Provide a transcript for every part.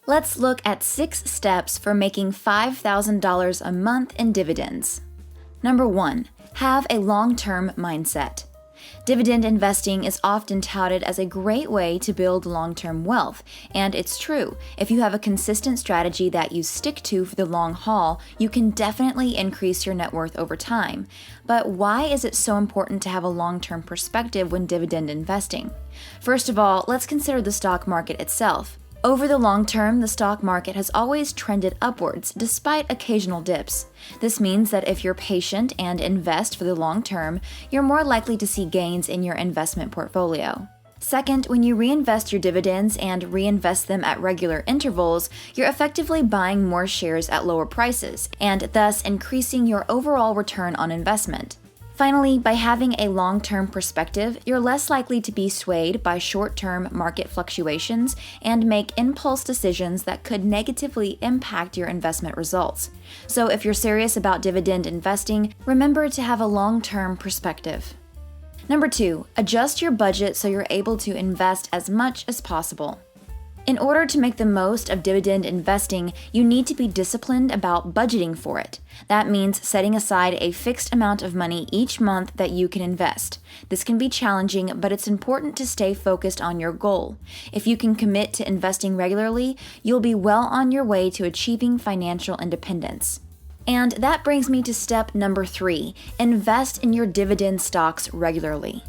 Let's look at 6 steps for making $5,000 a month in dividends. Number 1. Have a long-term mindset. Dividend investing is often touted as a great way to build long-term wealth, and it's true. If you have a consistent strategy that you stick to for the long haul, you can definitely increase your net worth over time. But why is it so important to have a long-term perspective when dividend investing? First of all, let's consider the stock market itself. Over the long term, the stock market has always trended upwards, despite occasional dips. This means that if you're patient and invest for the long term, you're more likely to see gains in your investment portfolio. Second, when you reinvest your dividends and reinvest them at regular intervals, you're effectively buying more shares at lower prices, and thus increasing your overall return on investment. Finally, by having a long-term perspective, you're less likely to be swayed by short-term market fluctuations and make impulse decisions that could negatively impact your investment results. So if you're serious about dividend investing, remember to have a long-term perspective. Number 2, adjust your budget so you're able to invest as much as possible. In order to make the most of dividend investing, you need to be disciplined about budgeting for it. That means setting aside a fixed amount of money each month that you can invest. This can be challenging, but it's important to stay focused on your goal. If you can commit to investing regularly, you'll be well on your way to achieving financial independence. And that brings me to step number 3, invest in your dividend stocks regularly.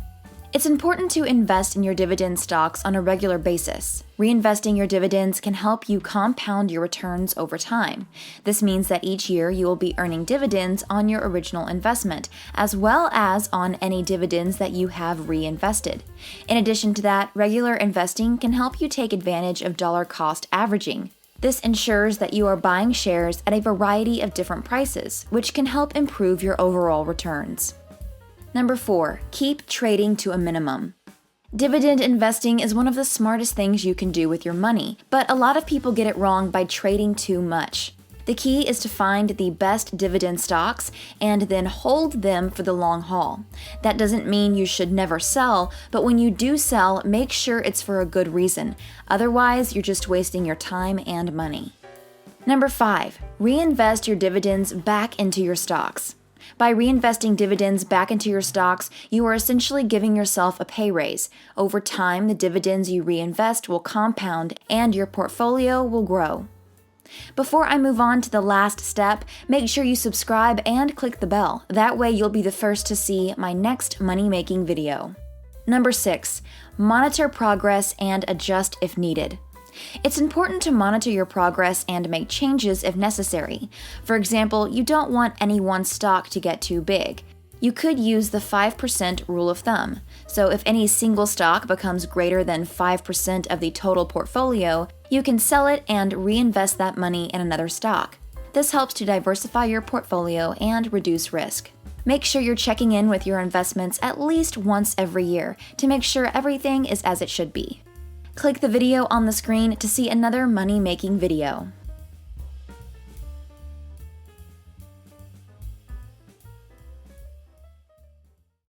It's important to invest in your dividend stocks on a regular basis. Reinvesting your dividends can help you compound your returns over time. This means that each year you will be earning dividends on your original investment, as well as on any dividends that you have reinvested. In addition to that, regular investing can help you take advantage of dollar cost averaging. This ensures that you are buying shares at a variety of different prices, which can help improve your overall returns. Number 4, keep trading to a minimum. Dividend investing is one of the smartest things you can do with your money, but a lot of people get it wrong by trading too much. The key is to find the best dividend stocks and then hold them for the long haul. That doesn't mean you should never sell, but when you do sell, make sure it's for a good reason. Otherwise, you're just wasting your time and money. Number 5, reinvest your dividends back into your stocks. By reinvesting dividends back into your stocks, you are essentially giving yourself a pay raise. Over time, the dividends you reinvest will compound and your portfolio will grow. Before I move on to the last step, make sure you subscribe and click the bell. That way you'll be the first to see my next money-making video. Number 6, monitor progress and adjust if needed. It's important to monitor your progress and make changes if necessary. For example, you don't want any one stock to get too big. You could use the 5% rule of thumb. So if any single stock becomes greater than 5% of the total portfolio, you can sell it and reinvest that money in another stock. This helps to diversify your portfolio and reduce risk. Make sure you're checking in with your investments at least once every year to make sure everything is as it should be. Click the video on the screen to see another money-making video.